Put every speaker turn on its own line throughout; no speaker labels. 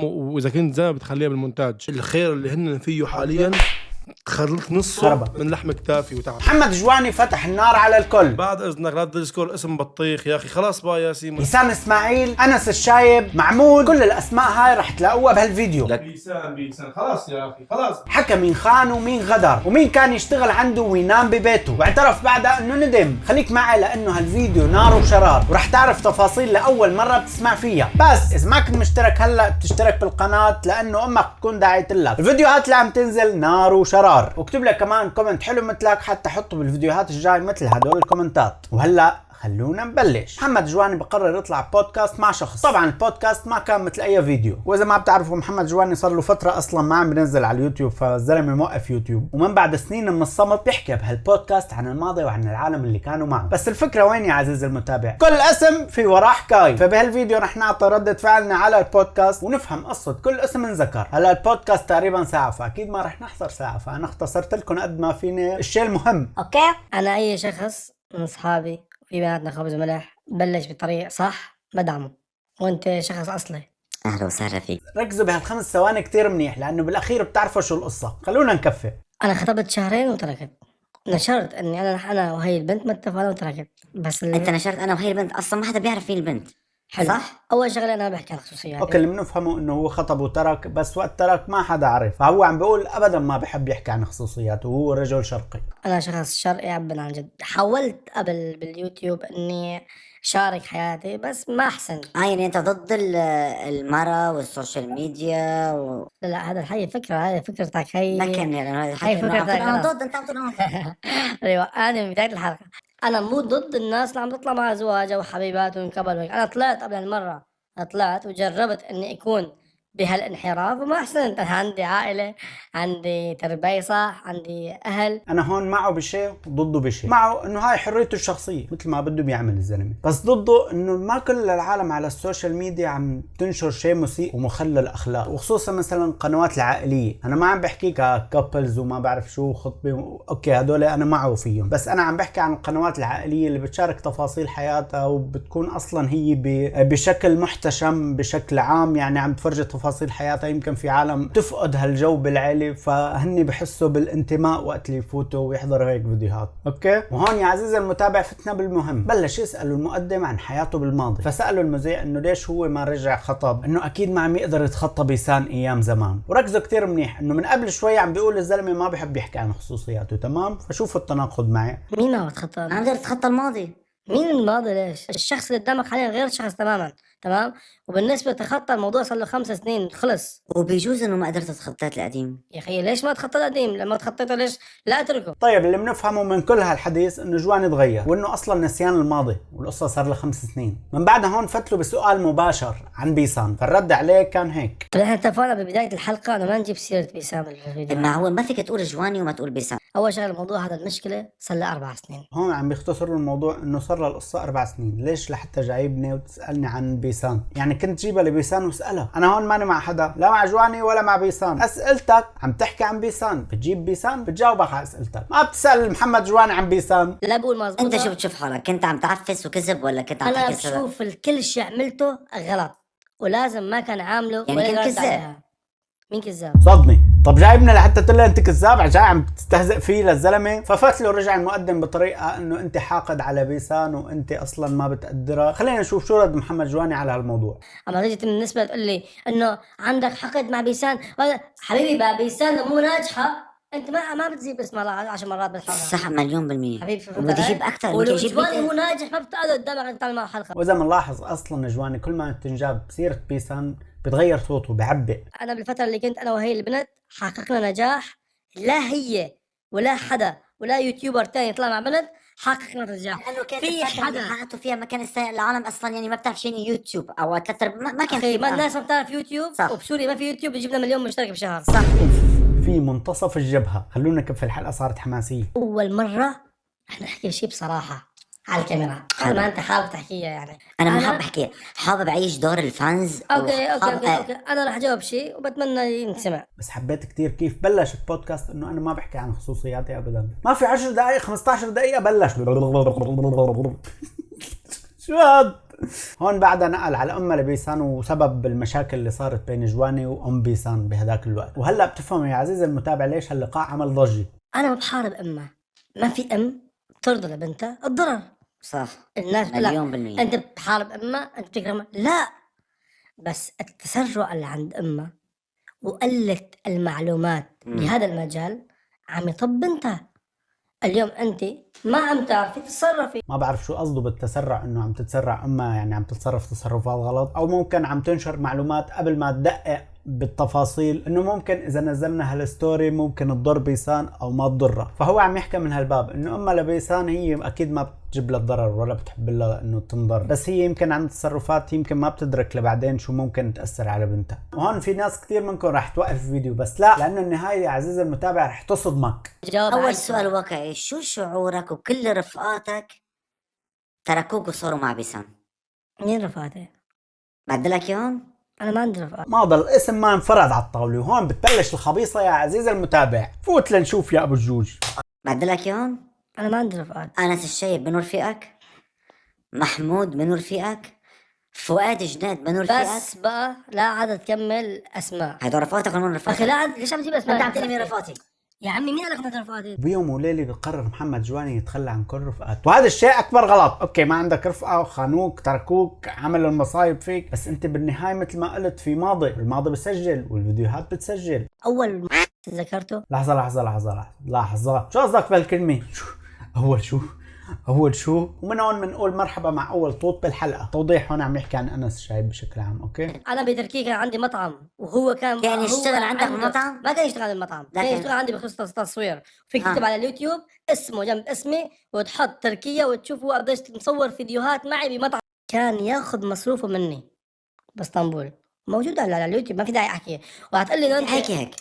واذا كنت زي ما بتخليها بالمونتاج. الخير اللي هن فيه حاليا خلط نصه من لحم كتافي وتعب.
محمد جواني فتح النار على الكل.
بعد اذنك لا تذكر اسم بطيخ يا اخي، خلاص بقى يا سيمون.
بيسان اسماعيل، انس الشايب، معمود، كل الاسماء هاي رح تلاقوها بهالفيديو.
بيسان خلاص يا اخي خلاص.
حكى مين خان ومين غدر ومين كان يشتغل عنده وينام ببيته، واعترف بعدها انه ندم. خليك معي لانه هالفيديو نار وشرار، ورح تعرف تفاصيل لاول مره بتسمع فيها. بس اذا ما كنت مشترك هلا تشترك بالقناه لانه امك تكون داعيت لك. الفيديوهات اللي عم تنزل نار وشرار، واكتب لك كمان كومنت حلو مثلك حتى حطه بالفيديوهات الجاي مثل هدول الكومنتات. وهلا خلونا نبلش. محمد جواني بقرر يطلع بودكاست مع شخص. طبعا البودكاست ما كان مثل اي فيديو، واذا ما بتعرفوا محمد جواني صار له فتره اصلا ما عم بينزل على اليوتيوب، فالزلمه موقف يوتيوب، ومن بعد سنين من الصمت بيحكي بهالبودكاست عن الماضي وعن العالم اللي كانوا معه. بس الفكره وين يا عزيزي المتابع؟ كل اسم في وراه حكايه، فبهالفيديو رح نعطي ردة فعلنا على البودكاست ونفهم قصه كل اسم انذكر. هلا البودكاست تقريبا ساعه، فاكيد ما رح نحضر ساعه، فانا اختصرت لكم قد ما فيني الشيء المهم.
اوكي، انا اي شخص من اصحابي في بيناتنا خبز وملح بلش بطريق صح بدعمه، وانت شخص اصلي.
اهلا وسهلا فيك.
ركزوا بهالخمس ثواني كتير منيح لانه بالاخير بتعرفوا شو القصه. خلونا نكفي.
انا خطبت شهرين وتركت، نشرت اني انا وهي البنت متفقين وتركت، بس
انت نشرت انا وهي البنت، اصلا ما حدا بيعرف مين البنت.
حلو.
صح.
اول شغله انا بحكي عن خصوصياتي.
اوكي، اللي بنفهمه انه هو خطب وترك، بس وقت ترك ما حدا عرف، فهو عم بيقول ابدا ما بحب يحكي عن خصوصياته، وهو رجل شرقي.
انا شخص شرقي عبد عن جد. حاولت قبل باليوتيوب اني شارك حياتي بس ما احسن.
يعني انت ضد المرأة والسوشيال ميديا
لا هذا هي فكره، هذه فكرتك هي.
ما كان يعني
هي فكرتك.
انا ضد، انت عم تقول
ايوه انا من بدايه الحلقه انا مو ضد الناس اللي عم تطلع مع ازواجها وحبيباتهم من قبل وهيك. انا طلعت قبل المره، طلعت وجربت اني اكون بهالانحراف وما احسنت. أنا عندي عائله، عندي تربيه صح، عندي اهل.
انا هون معه بشيء وضده بشيء. معه انه هاي حريته الشخصيه مثل ما بده بيعمل الزلمه، بس ضده انه ما كل العالم على السوشيال ميديا عم تنشر شيء مسيء ومخلل اخلاق، وخصوصا مثلا القنوات العائليه. انا ما عم بحكي ككابلز وما بعرف شو خطبه، اوكي هدول انا معه فيهم، بس انا عم بحكي عن القنوات العائليه اللي بتشارك تفاصيل حياتها وبتكون اصلا هي بشكل محتشم بشكل عام، يعني عم تفرجي تفاصيل حياتها. يمكن في عالم تفقد هالجو بالعيله، فهني بحسوا بالانتماء وقت اللي يفوتوا ويحضروا هيك فيديوهات. اوكي، وهون يا عزيزي المتابع فتنا بالمهم. بلش يسالوا المقدم عن حياته بالماضي، فسالوا المذيع انه ليش هو ما رجع خطب، انه اكيد ما عم يقدر يتخطى بيسان ايام زمان. وركزوا كتير منيح انه من قبل شوي عم بيقول الزلمه ما بحب يحكي عن خصوصياته، تمام؟ فشوفوا التناقض معي.
مين ما بتخطى؟
انا بدي اتخطى الماضي.
مين الماضي؟ ليش؟ الشخص اللي قدامك حاليا غير شخص تماما، تمام؟ وبالنسبه تخطى الموضوع صار له 5 سنين خلص.
وبيجوز انه ما قدرت اتخطيت القديم.
يا اخي ليش ما تخطى القديم؟ لما تخطيته ليش لا اتركه؟
طيب اللي بنفهمه من كل هالحديث انه جواني تغير، وانه اصلا نسيان الماضي، والقصه صار لها 5 سنين. من بعدها هون فتلوا بسؤال مباشر عن بيسان، فالرد عليه كان هيك.
طيب احنا اتفقنا ببدايه الحلقه انه ما نجيب سيره بيسام بالفيديو.
ما هو ما فيك تقول جواني وما تقول بيسان.
اول شغله الموضوع هذا المشكله صار له 4 سنين.
هون عم بيختصروا الموضوع انه صار له القصه 4 سنين. ليش لحتى جايبني وتسالني عن بيسان؟ يعني كنت جيبها لبيسان واسالها. انا هون ماني مع حدا، لا مع جواني ولا مع بيسان. اسئلتك عم تحكي عن بيسان، بتجيب بيسان بتجاوبك على اسئلتك، ما بتسال محمد جواني عن بيسان.
لا بقول مزبوط.
انت شو بتشوف حالك؟ كنت عم تعفس وكذب ولا كنت عم
انا
تحكي صدق؟
بشوف الكل شيء عملته غلط ولازم ما كان عامله.
يعني
ولا
كنت
رد
كذاب.
عليها. مين كذاب؟
صدمي. طب جايبنا لحتى تقول لي انت كذاب؟ جاي عم تستهزئ فيه للزلمه؟ ففات له رجع المقدم بطريقه انه انت حاقد على بيسان وانت اصلا ما بتقدرها. خلينا نشوف شو رد محمد جواني على هالموضوع.
اما رجعت من النسبه تقول لي انه عندك حقد مع بيسان، حبيبي بيسان مو ناجحه، انت ما بتزيد اسمها 10 مرات بالحلقه.
صح، مليون بالمية.
حبيبي
وبدي اجيب اكثر. بدي اجيب
جواني مو ناجح، ما بتقعد قدامك انت تعمل معه حلقه.
واذا بنلاحظ اصلا جواني كل ما تنجاب سيره بيسان بتغير صوته، بعبئ.
انا بالفتره اللي كنت انا وهي البنت حققنا نجاح لا هي ولا حدا ولا يوتيوبر تاني يطلع مع بنت حققنا نجاح.
لانه كان
في حدا
حققته فيها ما كان يستاهل. العالم اصلا يعني ما بتعرف شيء يوتيوب او ما كان
في.
في.
ما الناس ما بتعرف يوتيوب.
صح.
وبسوريا ما في يوتيوب يجيبنا مليون مشترك بشهر.
صح.
في منتصف الجبهه. خلونا كيف الحلقه صارت حماسيه.
اول مره احنا نحكي شيء بصراحه على الكاميرا، ما انت حابب تحكيها يعني.
انا ما حابب احكي، حابب اعيش دور الفانز.
اوكي انا رح اجاوب شيء وبتمنى ينسمع.
بس حبيت كتير كيف بلش البودكاست انه انا ما بحكي عن خصوصياتي ابدا. ما في 10 دقائق 15 دقيقه بلش شو هاد؟ هون بعدها نقل على أم لبيسان وسبب المشاكل اللي صارت بين جواني وأم بيسان بهداك الوقت. وهلا بتفهم يا عزيزي المتابع ليش هاللقاء عمل ضجة.
انا ما بحارب امها، ما في ام ترضى لبنتها الضرر.
صح
الناس بتقول
مليون بالمية.
انت بتحارب امها، انت بتكرمها. لا، بس التسرع اللي عند امها وقلة المعلومات بهذا المجال عم يطب بنتها. اليوم انت ما عم تعرفي تتصرفي.
ما بعرف شو قصده بالتسرع، انه عم تتسرع امها يعني عم تتصرف تصرفات غلط، او ممكن عم تنشر معلومات قبل ما تدقق بالتفاصيل انه ممكن اذا نزلنا هالستوري ممكن تضر بيسان او ما تضرها. فهو عم يحكي من هالباب انه امها لبيسان هي اكيد ما بتجيب لها الضرر ولا بتحب لها انه تنضر، بس هي يمكن عندها تصرفات يمكن ما بتدرك لبعدين شو ممكن تاثر على بنتها. وهون في ناس كثير منكم راح توقف الفيديو، بس لا، لانه النهايه يا عزيزي المتابع رح تصدمك.
جواب
أول
عن
سؤال واقعي، شو شعورك وكل رفقاتك تركوك وصاروا مع بيسان؟
مين رفقاتي؟
بعدلك يوم؟
انا ما عندي رفقات.
ما ضل اسم ما انفرد على الطاوله، وهون بتبلش الخبيصه يا عزيزي المتابع. فوت لنشوف يا ابو الجوج.
بعدلك يوم؟
انا ما عندي رفقات.
أنس الشايب بنور فيك، محمود بنور فيك، فؤاد جناد بنور فيك.
بس بقى لا عاد تكمل اسماء.
هدول رفقاتك ولا مو رفقاتك؟
اخي لا عاد، ليش عم تجيب اسماء؟
أنت عم تقول لي مين رفقاتي؟
يا عمي مين قال لك انت رفقاتي؟
بيوم وليله بقرر محمد جواني يتخلى عن كل رفقاته، وهذا الشيء اكبر غلط. اوكي ما عندك رفقه وخانوك تركوك عملوا المصايب فيك، بس انت بالنهايه مثل ما قلت في ماضي، الماضي بسجل والفيديوهات بتسجل.
اول تذكرته
لحظه لحظه لحظه لحظه لحظه، شو قصدك بهالكلمه؟ اول شو ومن هون بنقول مرحبا مع اول طوط بالحلقه. توضيح، هون عم يحكي عن انس الشايب بشكل عام. اوكي
انا بتركيا كان عندي مطعم، وهو كان
يشتغل عندك بالمطعم؟
ما كان يشتغل بالمطعم، كان
لكن-
يشتغل عندي بخصوص تصوير. فيك تكتب على اليوتيوب اسمه جنب اسمي وتحط تركيا وتشوفوا قديش مصور فيديوهات معي بمطعم. كان ياخذ مصروفه مني باسطنبول، موجود على اليوتيوب، ما في داعي احكي. وهتقول لي انت
حكي هيك.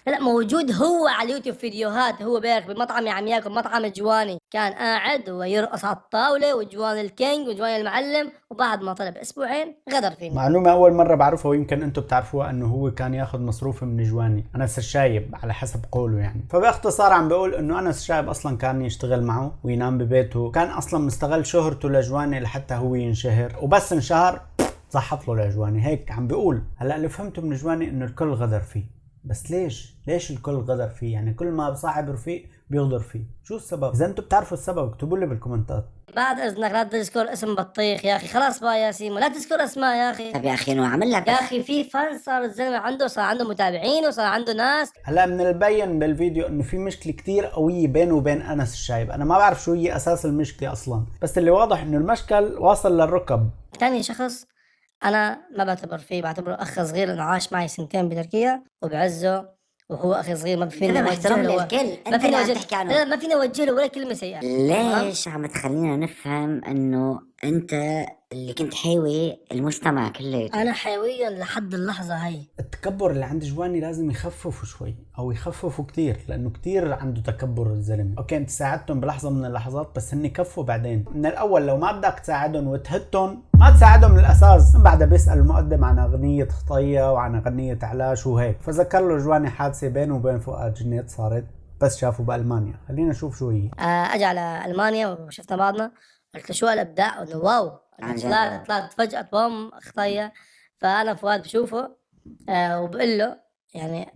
لا، موجود هو على اليوتيوب فيديوهات، هو بيرك بمطعم عم ياكل، مطعم جواني، كان قاعد ويرقص على الطاوله وجوان الكينج وجوان المعلم، وبعد ما طلب اسبوعين غدر فيني.
معلومه اول مره بعرفها ويمكن انتم بتعرفوها، انه هو كان ياخذ مصروفه من جواني، انس الشايب على حسب قوله يعني. فباختصار عم بيقول انه انس الشايب اصلا كان يشتغل معه وينام ببيته، كان اصلا مستغل شهرته لجواني لحتى هو ينشهر، وبس انشهر صحت له لجواني. هيك عم بيقول. هلا اللي فهمته من جواني انه الكل غدر فيه، بس ليش الكل غدر فيه؟ يعني كل ما بصاحب رفيق بيغدر فيه، شو السبب؟ اذا انتم بتعرفوا السبب اكتبوا لي بالكومنتات.
بعد اذنك لا تذكر اسم بطيخ يا اخي، خلاص بقى يا سيمو لا تذكر اسماء يا اخي.
طب يا أخي إنه عمل لك
يا اخي في فان صار الزلمه عنده، صار عنده متابعين وصار عنده ناس.
هلا من البين بالفيديو انه في مشكله كتير قويه بينه وبين انس الشايب، انا ما بعرف شو هي اساس المشكله اصلا، بس اللي واضح انه المشكل واصل للركب.
ثاني شخص انا ما بعتبر فيه، بعتبره اخ صغير لانه عاش معي سنتين بتركيا وبعزه، وهو اخي صغير ما فيني
أنا محترم
اوجه له،
للكل.
ما
أنت
فيني
اللي عم
اوجه،
تحكي عنه.
لا ما فيني اوجه له ولا كلمه سيئه.
ليش عم تخلينا نفهم انه انت اللي كنت حاوي المجتمع كله؟
انا حيويا لحد اللحظه هاي.
التكبر اللي عند جواني لازم يخففوا شوي او يخففوا كتير، لانه كتير عنده تكبر الزلمه. اوكي انت ساعدتهم بلحظه من اللحظات، بس هن كفوا بعدين. من الاول لو ما بدك تساعدهم وتهتهم ما تساعدهم من الاساس. من بعدها بيسال المقدم عن اغنيه خطيه وعن اغنيه علاش وهيك، فذكر له جواني حادثه بينه وبين فؤاد جنيد صارت بس شافوا بالمانيا. خلينا نشوف شو هي.
اجى على المانيا وشفنا بعضنا، قلت له شو هالابداع، انه واو،
عن جد.
طلعت فجاه بوم خطيه. فانا فؤاد بشوفه وبقول له يعني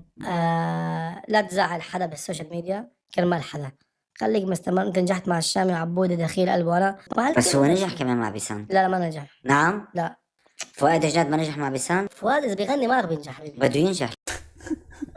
لا تزعل حدا بالسوشيال ميديا كرمال حدا، خليك مستمر. انت نجحت مع الشامي وعبودي دخيل قلبه. انا
بس هو نجح كمان مع بيسان.
لا ما نجح.
نعم.
لا
فؤاد جناد ما نجح مع بيسان.
فؤاد اذا بيغني ما راح بينجح حبيبي.
بده ينجح.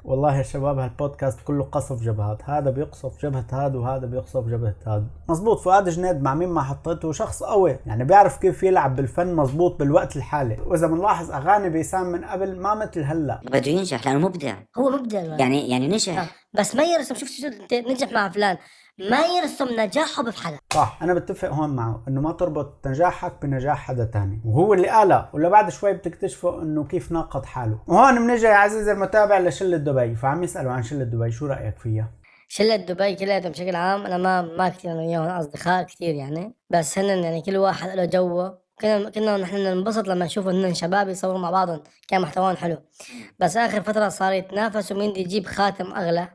والله يا شباب هالبودكاست كله قصف جبهات، هذا بيقصف جبهة هذا وهذا بيقصف جبهة هذا. مزبوط فؤاد جنيد مع مين ما حطيته شخص قوي، يعني بيعرف كيف يلعب بالفن مزبوط بالوقت الحالي. واذا بنلاحظ اغاني بيسام من قبل ما مثل هلا.
بده ينجح لانه مبدع.
هو مبدع
يعني نجح.
بس ما يرسم. شفت شو نجح مع فلان، ما يرسم نجاحه بحدا.
صح، انا بتفق هون معه انه ما تربط نجاحك بنجاح حدا تاني، وهو اللي قالها ولا بعد شوي بتكتشفوا انه كيف ناقض حاله. وهون بنجي يا عزيزي المتابع لشلة دبي، فعم يسألوا عن شلة دبي، شو رأيك فيها؟
شلة دبي كلياتهم بشكل عام انا ما كثير انا وياهم اصدقاء كثير يعني، بس هن يعني كل واحد له جوه. كنا نحن ننبسط لما نشوف هن شباب يصوروا مع بعضهم، كان محتواهم حلو. بس اخر فتره صار يتنافسوا مين بده يجيب خاتم اغلى،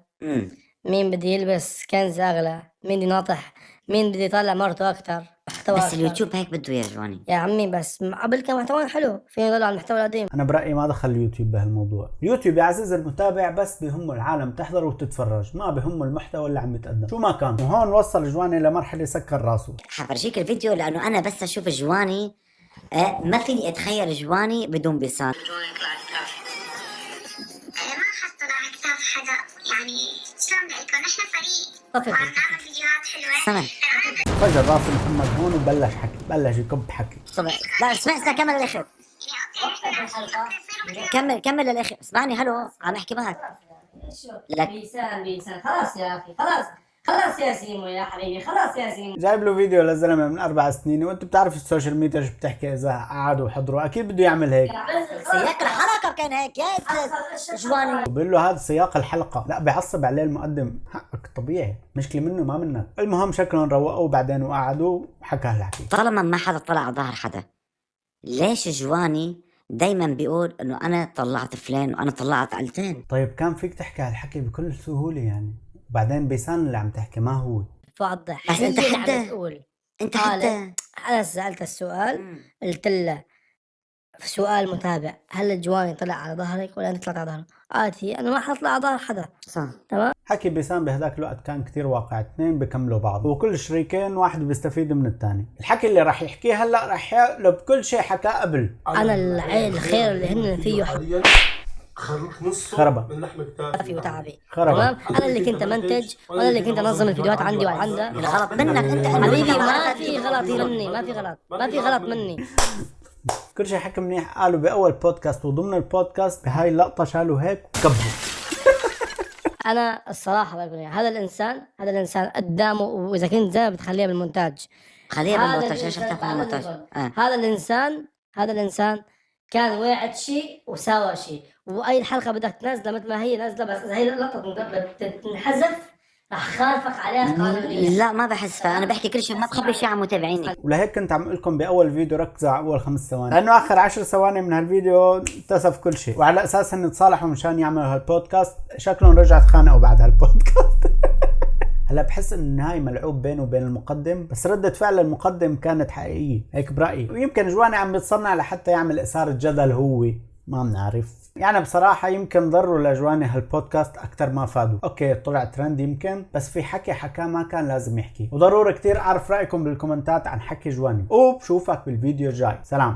مين بده يلبس كنز اغلى، مين بده يناطح مين بده يطلع مرته اكثر محتوى
بس
أكتر.
اليوتيوب هيك بده يا جواني.
يا عمي بس قبل كان محتوى حلو فينا نضل على المحتوى القديم.
انا برايي ما دخل اليوتيوب بهالموضوع. اليوتيوب يا عزيز المتابع بس بهم العالم تحضر وتتفرج، ما بهم المحتوى اللي عم يتقدم شو ما كان. وهون وصل جواني لمرحله سكر راسه.
حفرجيك الفيديو لانه انا بس اشوف جواني ما فيني اتخيل جواني بدون بيسان.
ما حط على كتاف حدا، يعني شلون بدي اقول، نحن فريق
طفل.
وعم نعمل فيديوهات حلوه.
سمع
فجر راس محمد هون وبلش حكي، بلش يكب حكي.
طبعا. لا اسمع كمل للاخر. كمل للاخر. اسمعني هلو عم احكي معك. لك
بيسان خلاص يا اخي، خلاص يا سيمو يا حبيبي، خلاص يا سيمو.
جايب له فيديو للزلمه من 4 سنين، وانت بتعرف السوشيال ميديا ايش بتحكي، اذا قعدوا وحضروا اكيد بده يعمل هيك.
سياق الحلقه كان هيك يا جواني.
وبقول له هذا سياق الحلقه، لا بيعصب عليه المقدم. حقك طبيعي، مشكله منه ما منك. المهم شكلهم روقوا بعدين وقعدوا وحكى هالحكي.
طالما ما حدا طلع على ظهر حدا، ليش جواني دايما بيقول انه انا طلعت فلان وانا طلعت علتين؟
طيب كان فيك تحكي هالحكي بكل سهوله يعني، وبعدين بيسان اللي عم تحكي ما هو.
فوضح
بس انت
هي اللي
حتى-
عم تقول.
انت حتى
انا سالت السؤال، قلت له في سؤال متابع، هل جواني طلع على ظهرك ولا انت طلعت على ظهرك؟ قالت هي انا ما حطلع على ظهر حدا.
صح.
تمام.
حكي بيسان بهداك الوقت كان كتير واقع، اثنين بيكملوا بعض وكل شريكين واحد بيستفيد من الثاني. الحكي اللي راح يحكيه هلا راح يقلب كل شيء حكاه قبل.
انا الخير اللي هن فيه
حاليا خلط نصه
خربة.
من لحم
حفي
كتافي.
وتعبي.
خربة.
تمام. انا اللي كنت منتج وانا اللي كنت انظم الفيديوهات عندي وعندها.
الغلط منك انت
حبيبي ما في غلط مني، ما في غلط مني.
كل شيء حكى منيح قالوا باول بودكاست، وضمن البودكاست بهاي اللقطه شالوا هيك وكبوا.
انا الصراحه بقول لك، هذا الانسان قدامه، واذا كنت زي ما بتخليها بالمونتاج،
خليها
هذا
بالمونتاج عشان
الإنسان-
تفهم المونتاج.
هذا الانسان كان واعد شيء وساوى شيء، واي حلقه بدك تنزلها مثل ما هي نازله، بس هي اللقطه تنحذف رح خالفك عليها قانونيا.
لا ما بحس، فانا بحكي كل شيء، ما بخبي شيء عن متابعيني.
ولهيك كنت عم اقول لكم باول فيديو ركزوا على اول 5 ثواني، لانه اخر 10 ثواني من هالفيديو انتسف كل شيء، وعلى اساس ان تصالحوا مشان يعملوا هالبودكاست، شكلهم رجعت خانقوا بعد هالبودكاست. هلا بحس ان النهاية ملعوب بينه وبين المقدم، بس ردة فعل المقدم كانت حقيقية هيك برأيي، ويمكن جواني عم بيتصنع لحتى يعمل إثارة جدل، هو ما بنعرف. يعني بصراحة يمكن ضروا لجواني هالبودكاست أكتر ما فادوا. أوكي طلع ترند يمكن، بس في حكي حكاه ما كان لازم يحكي. وضروري كتير أعرف رأيكم بالكومنتات عن حكي جواني، وبشوفك بالفيديو الجاي. سلام.